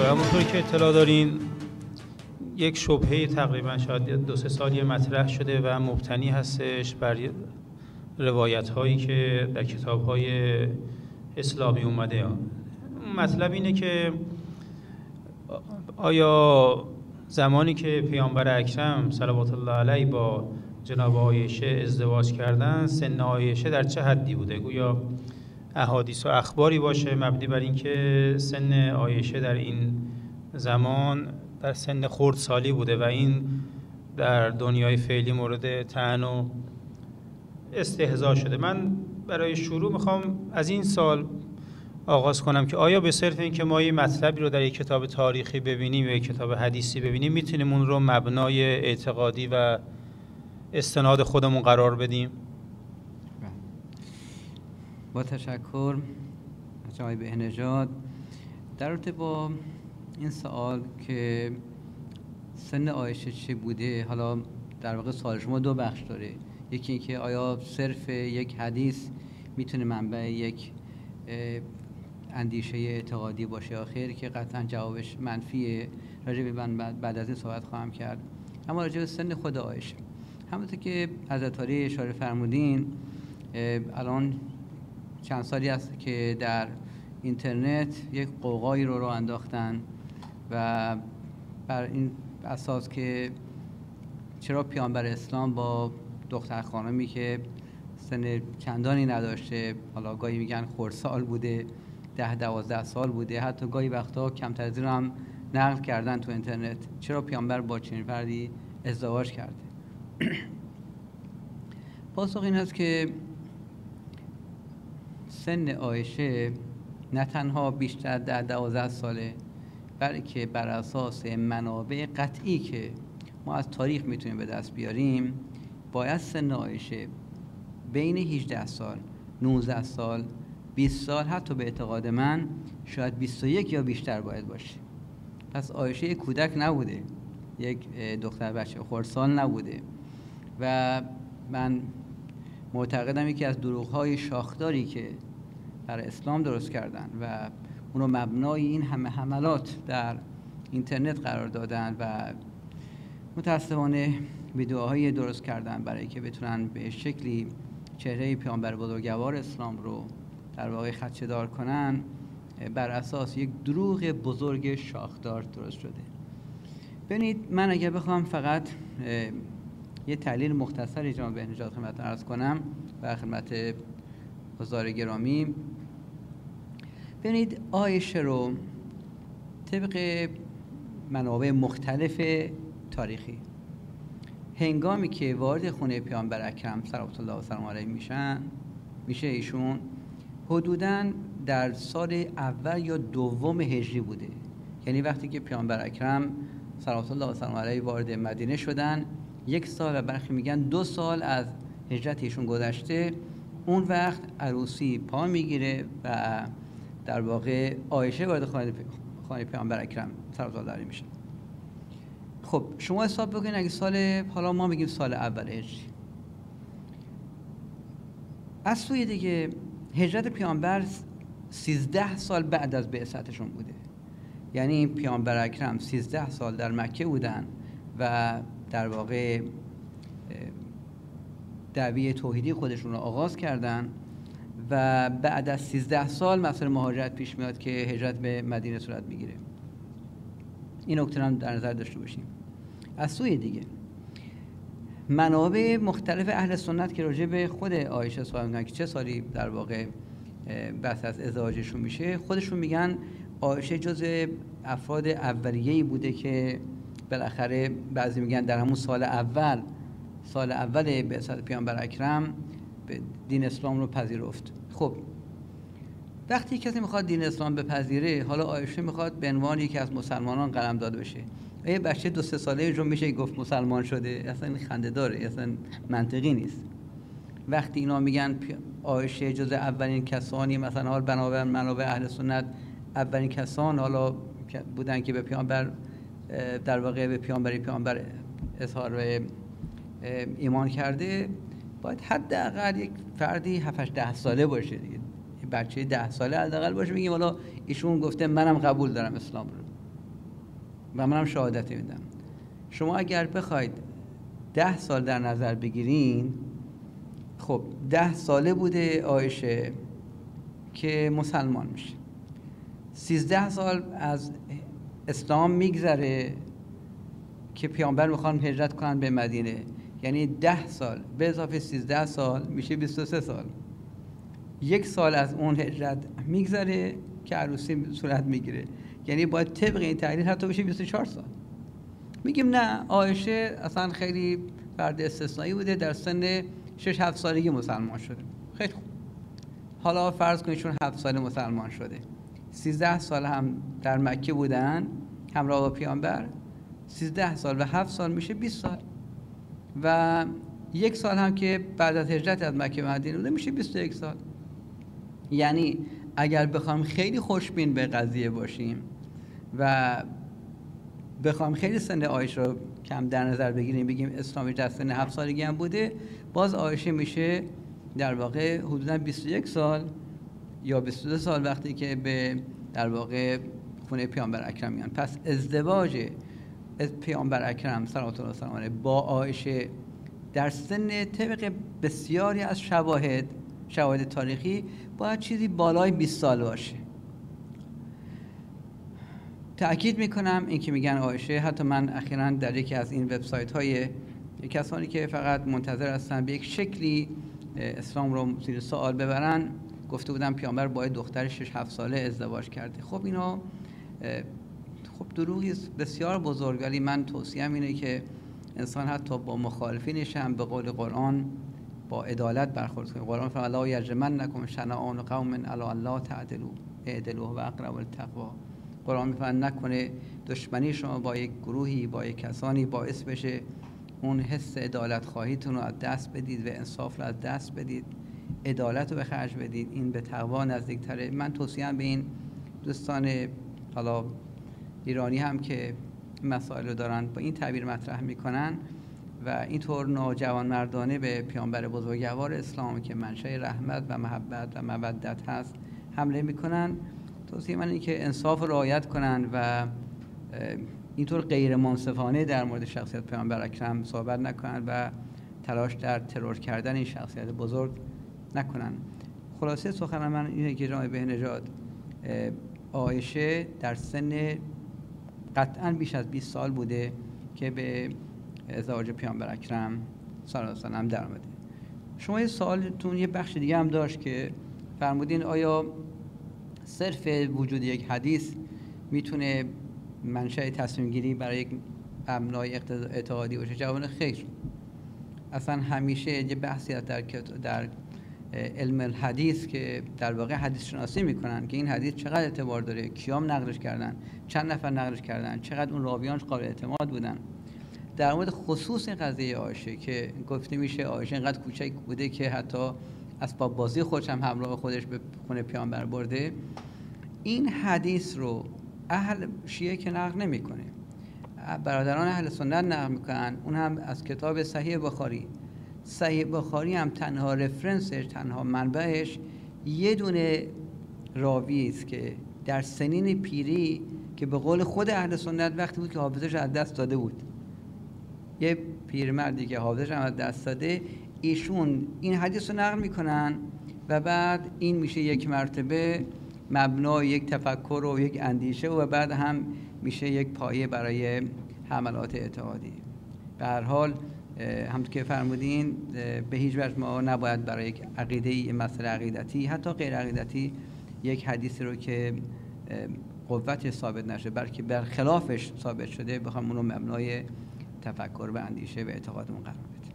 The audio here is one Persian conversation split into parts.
همونطور که اطلاع دارین یک شبهه تقریبا شاید 2-3 سالی مطرح شده و مبتنی هستش بر روایت هایی که در کتاب های اسلامی اومده. مطلب اینه که آیا زمانی که پیامبر اکرم صلوات الله علیه با جناب عایشه ازدواج کردن سن عایشه در چه حدی بوده؟ گویا احادیث و اخباری باشه مبنی بر اینکه سن عایشه در این زمان در سن خردسالی بوده و این در دنیای فعلی مورد طعن و استهزا شده. من برای شروع میخوام از این سال آغاز کنم که آیا به صرف این که ما یه مطلبی رو در یک کتاب تاریخی ببینیم یا یک کتاب حدیثی ببینیم میتونیم اون رو مبنای اعتقادی و استناد خودمون قرار بدیم؟ با تشکر از آقای بهنژاد. در رابطه با این سوال که سن عایشه چه بوده، حالا در واقع سوال شما دو بخش داره. یکی این که آیا صرف یک حدیث میتونه منبع یک اندیشه اعتقادی باشه یا خیر، که قطعا جوابش منفیه. راجع به من بعد از این صحبت خواهم کرد. اما راجع به سن خود عایشه، همونطور که حضرت علی اشاره فرمودین، الان چند سالی است که در اینترنت یک قوقایی رو انداختن و بر این اساس که چرا پیامبر اسلام با دختر خانمی که سن چندانی نداشته، حالا گاهی میگن خردسال بوده، 10-12 سال بوده، حتی گاهی وقتا کمتر از این هم نقل کردن تو اینترنت، چرا پیامبر با چنین فردی ازدواج کرده؟ پاسخ این است که سن عایشه نه تنها بیشتر 10-12 ساله، بلکه بر اساس منابع قطعی که ما از تاریخ میتونیم به دست بیاریم، باید سن عایشه بین 18 سال، 19 سال، 20 سال، حتی به اعتقاد من شاید 21 یا بیشتر باید باشه. پس عایشه یک کودک نبوده، یک دختر بچه خردسال نبوده و من معتقدم یکی از دروغ‌های شاخداری که برای اسلام درست کردن و اونو مبنای این همه حملات در اینترنت قرار دادن و متاسفانه ویدیوهای درست کردن برای که بتونن به شکلی چهره پیامبر بزرگوار اسلام رو در واقع خدشه‌دار کنن، بر اساس یک دروغ بزرگ شاخدار درست شده. ببینید، من اگر بخوام فقط یه تحلیل مختصری جناب بهنژاد خدمت عرض کنم و خدمت حضار گرامی، ببینید عایشه رو طبق منابع مختلف تاریخی هنگامی که وارد خونه پیامبر اکرم صلوات الله و سلام علیه میشه ایشون حدوداً در سال اول یا دوم هجری بوده. یعنی وقتی که پیامبر اکرم صلوات الله و سلام علیه وارد مدینه شدن، 1 سال و برخی میگن 2 سال از هجرت ایشون گذشته، اون وقت عروسی پا میگیره و در واقع عایشه وارد خانه پیامبر اکرم صلوات الله علیه میشه. خب شما حساب بکنید اگه سال، حالا ما میگیم سال اول هجری، از سوی دیگه هجرت پیامبر 13 سال بعد از بعثتشون بوده. یعنی پیامبر اکرم 13 سال در مکه بودن و در واقع دعوی توحیدی خودشون رو آغاز کردن و بعد از 13 سال مسئله مهاجرت پیش میاد که هجرت به مدینه صورت میگیره. این نکته هم در نظر داشته باشیم. از سوی دیگه منابع مختلف اهل سنت که راجع به خود عایشه صحبت میکنن که چه سالی در واقع بحث از ازدواجشون میشه، خودشون میگن عایشه جزء افراد اولیه‌ای بوده که بالاخره بعضی میگن در همون سال اول بعثت پیامبر اکرم به دین اسلام رو پذیرفت. خب وقتی کسی میخواد دین اسلام بپذیره، حالا عایشه میخواد به عنوان یکی از مسلمانان قلم داده بشه، یه بچه 2-3 ساله رو میشه گفت مسلمان شده؟ اصلا این خنده داره، اصلا منطقی نیست. وقتی اینا میگن عایشه جز اولین کسانی، مثلا حال بنابر منابع اهل سنت اولین کسان حالا بودن که به پیامبر در واقع به پیامبر اظهار ایمان کرده، باید حداقل یک فردی 7-8-10 ساله باشه دیگه. یه بچه 10 ساله حداقل باشه بگیم والا ایشون گفته منم قبول دارم اسلام رو و منم شهادت میدم. شما اگر بخواید 10 سال در نظر بگیرین، خب 10 ساله بوده عایشه که مسلمان میشه، 13 سال از اسلام میگذره که پیامبر میخوان هجرت کنن به مدینه، یعنی 10 سال به اضافه 13 سال میشه 23 سال. 1 سال از اون هجرت میگذره که عروسی صورت میگیره، یعنی باید طبق این تحلیل حتی بشه 24 سال. میگیم نه، عایشه اصلا خیلی فرد استثنایی بوده، در سن 6-7 سالگی مسلمان شده. خیلی خوب، حالا فرض کنید چون 7 ساله مسلمان شده، 13 سال هم در مکه بودن همراه با پیامبر، 13 سال و 7 سال میشه 20 سال و 1 سال هم که بعد از هجرت از مکه به مدینه بوده میشه 21 سال. یعنی اگر بخوام خیلی خوشبین به قضیه باشیم و بخوام خیلی سن عایشه رو کم در نظر بگیریم، بگیم اسلامی در سن 7 سالگی هم بوده، باز عایشه میشه در واقع حدوداً 21 سال یا 22 سال وقتی که به در واقع خونه پیامبر اکرم میان. پس ازدواج پیامبر اکرم صلوات الله و سلامه با عایشه در سن طبق بسیاری از شواهد تاریخی باید چیزی بالای 20 سال باشه. تأکید میکنم این که میگن عایشه، حتی من اخیراً در یکی از این وبسایت های کسانی که فقط منتظر هستن به یک شکلی اسلام رو زیر سوال ببرن گفته بودم پیامبر با دختر 6-7 ساله ازدواج کرده. خب اینا خب دروغی بسیار بزرگ، ولی من توصیه‌ام اینه که انسان حتی با مخالفینش هم به قول قرآن با عدالت برخورد کنه. قرآن فرمود لا یجرمنکم شنآن قوم علی الا تعدلوا اعدلوا هو اقرب للتقوی. قرآن میفرماید نکنه دشمنی شما با یک گروهی، با یک کسانی باعث بشه اون حس عدالت خواهیتون رو از دست بدید و انصاف رو از دست بدید، عدالت رو به خرج بدید، این به تقوا نزدیکتره. من توصیه‌ام به این دوستان حالا ایرانی هم که مسائل رو دارن با این تعبیر مطرح میکنن و اینطور ناجوانمردانه به پیامبر بزرگوار اسلام که منشأ رحمت و محبت و مودت هست حمله میکنن، توصیه من اینه که انصاف رو رعایت کنن و اینطور غیر منصفانه در مورد شخصیت پیامبر اکرم صحبت نکنن و تلاش در ترور کردن این شخصیت بزرگ نکنن. خلاصه سخن من اینه که جناب بهنژاد، عایشه در سن قطعاً بیش از 20 سال بوده که به ازدواج پیامبر اکرم صلی الله علیه و سلم در آمده. شما یه سوالتون یه بخش دیگه هم داشت که فرمودین آیا صرف وجود یک حدیث میتونه منشأ تصمیم گیری برای یک مبنای اعتقادی باشه؟ جواب خیر. اصلا همیشه یه بحثی هست در علم الحدیث که در واقع حدیث شناسی میکنن که این حدیث چقدر اعتبار داره، کیام نقلش کردن، چند نفر نقلش کردن، چقدر اون راویانش قابل اعتماد بودن. در مورد خصوص قضیه عایشه که گفته میشه عایشه اینقدر کوچک بوده که حتی اسباب بازی خودش هم همراه خودش به خونه پیامبر برده، این حدیث رو اهل شیعه که نقل نمیکنه، برادران اهل سنت نقل میکنن، اون هم از کتاب صحیح بخاری. صحیح بخاری هم تنها رفرنسش، تنها منبعش یه دونه راوی است که در سنین پیری که به قول خود اهل سنت وقتی بود که حافظش از دست داده بود، یه پیرمردی که حافظش از دست داده، ایشون این حدیث رو نقل میکنن و بعد این میشه یک مرتبه مبنای یک تفکر و یک اندیشه و بعد هم میشه یک پایه برای حملات اعتقادی. به هر حال همونطور که فرمودین به هیچ وجه ما نباید برای یک عقیده مسئله عقیدتی حتی غیر عقیدتی یک حدیثی رو که قوت ثابت نشه بلکه بر خلافش ثابت شده بخوام اون رو مبنای تفکر و اندیشه و اعتقادمون قرار بدیم.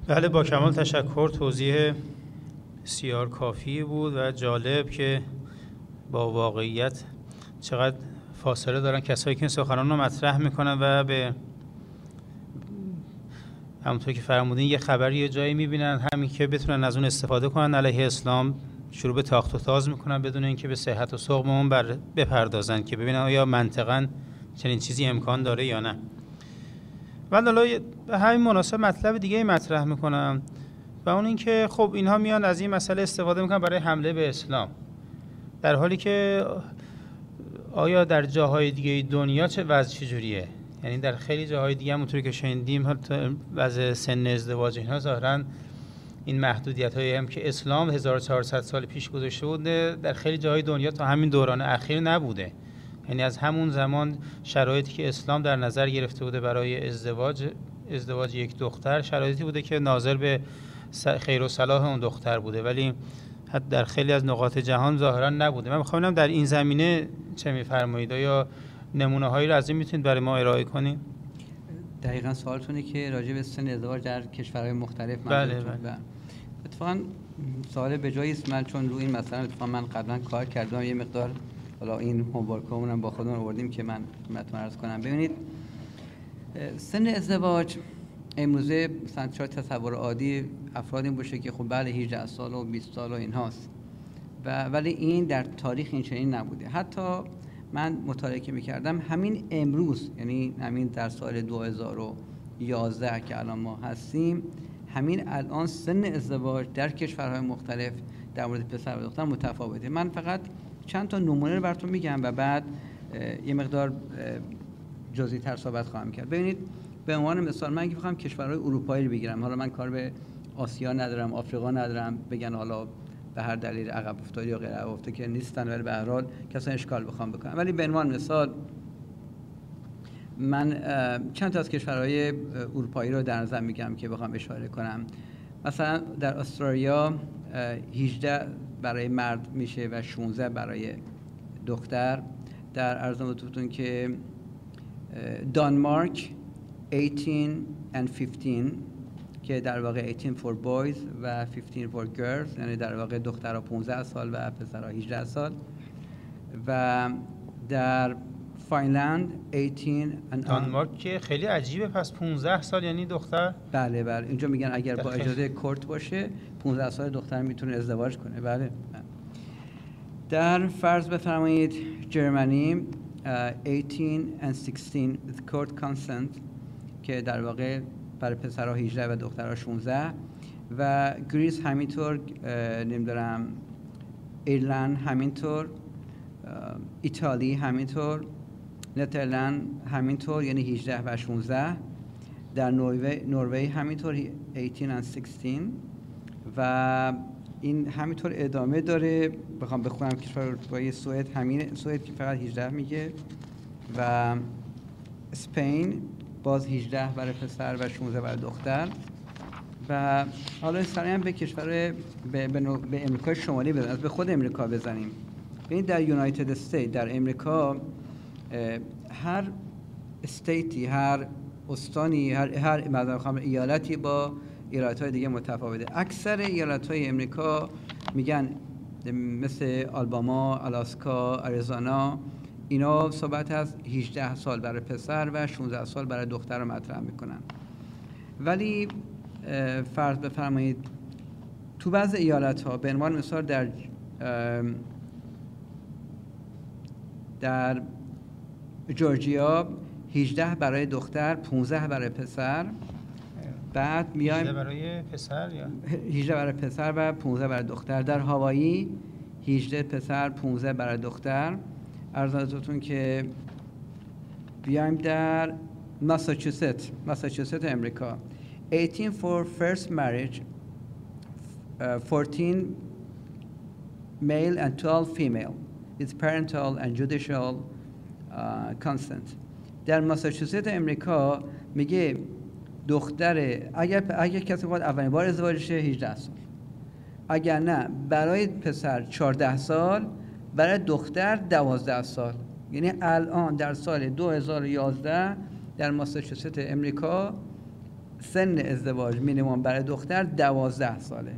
بله، با کمال تشکر. توضیح بسیار کافی بود و جالب که با واقعیت چقدر فاصله دارن کسایی که این سخنان رو مطرح میکنن و به همونطور که فرمودین یه خبری یه جایی میبینن همین که بتونن از اون استفاده کنن علیه اسلام، شروع به تاخت و تاز میکنن بدون اینکه به صحت و سقم اون بپردازن که ببینن آیا منطقاً چنین چیزی امکان داره یا نه. ولی حالا به همین مناسبت مطلب دیگه مطرح میکنم و اون اینکه خب اینها میان از این مسئله استفاده میکنن برای حمله به اسلام، در حالی که آیا در جاهای دیگه دنیا چه وضع چجوریه؟ یعنی در خیلی جاهای دیگه همونطوری که شنیدیم وضع سن ازدواج اینها ظاهراً این محدودیت‌هایی هم که اسلام 1400 سال پیش گذاشته بوده در خیلی جاهای دنیا تا همین دوران اخیر نبوده. یعنی از همون زمان شرایطی که اسلام در نظر گرفته بوده برای ازدواج یک دختر شرایطی بوده که ناظر به خیر و صلاح اون دختر بوده، ولی حتی در خیلی از نقاط جهان ظاهرا نبوده. من می‌خوام در این زمینه چه می‌فرمایید؟ یا نمونه‌هایی رو از این میتونید برای ما ارائه کنید؟ دقیقاً سوالتونه که راجع به سن ازدواج در کشورهای مختلف بله. اتفاقاً سوال به جایی است. من چون روی این مسئله اتفاقاً من قبلا کار کردم، یه مقدار حالا این هومورکامون هم با خودمون آوردیم که من خدمتتون عرض کنم. ببینید سن ازدواج امروزه مثلا چرا تصور عادی افراد این باشه که خب بله 18 سال و 20 سال و اینهاست، ولی این در تاریخ این چنین نبوده. حتی من مطالعه که می‌کردم همین امروز، یعنی همین در سال 2011 که الان ما هستیم، همین الان سن ازدواج در کشورهای مختلف در مورد پسر و دختر متفاوته. من فقط چند تا نمونه رو براتون میگم و بعد یه مقدار جزئی‌تر صحبت خواهم کرد. ببینید به عنوان مثال من اگه بخوام کشورهای اروپایی رو بگیرم، حالا من کار به آسیا ندارم، آفریقا ندارم، بگن حالا به هر دلیل عقب افتادی یا غیر عقب افتاده که نیستن، ولی به هر حال کسان اشکال بخوام بکنم، ولی به عنوان مثال من چند تا از کشورهای اروپایی رو در نظر میگم که بخوام اشاره کنم. مثلا در استرالیا 18 برای مرد میشه و 16 برای دختر. در ارزم حضورتون که دانمارک 18 and 15 که در واقع 18 for boys و 15 for girls، یعنی در واقع دخترها 15 سال و پسرها 18 سال. و در فنلند 18 and دانمارک که خیلی عجیبه، پس 15 سال یعنی دختر؟ بله اینجا میگن اگر با اجازه کورت باشه 15 سال دختر میتونه ازدواج کنه. بله. در فرض بفرمایید جرمنی 18 and 16 with court consent که در واقع برای پسرها 18 و دخترها 16. و گریس همینطور، نمیدونم ایرلند همینطور، ایتالی همینطور، نترلند همینطور یعنی 18 و 16. در نروژ همینطور 18 and 16 و این همینطور ادامه داره. بخوام بخونم کشورهای سوئد، همین سوئد که فقط 18 میگه و اسپین باز 18 برای پسر و 16 برای دختر. و حالا سریع هم به کشور به امریکای شمالی بزنیم، از به خود امریکا بزنیم. ببینید در یونایتد استیت، در امریکا هر استیتی، هر استانی، هر مثلا ایالتی با ایالت‌های دیگه متفاوته. اکثر ایالت‌های امریکا میگن مثل آلاباما، آلاسکا، آریزونا، اینا صحبت از 18 سال برای پسر و 16 سال برای دختر رو مطرح میکنن. ولی فرض بفرمایید تو بعضی ایالت‌ها به عنوان مثال در جورجیا 18 برای دختر، 15 برای پسر. بعد میایم 18 برای پسر یا 18 برای پسر و 15 برای دختر. در هاوایی 18 پسر، 15 برای دختر. عرض حضرتون که بیایم در ماساچوست امریکا 18 for first marriage, 14 male and 12 female with parental and judicial consent. در ماساچوست امریکا میگه دختر اگر کسی بخواد اولین بار ازدواج شه 18 سال، اگر نه برای پسر 14 سال، برای دختر 12 سال. یعنی الان در سال 2011 در ماساچوست امریکا سن ازدواج مینیمم برای دختر 12 ساله.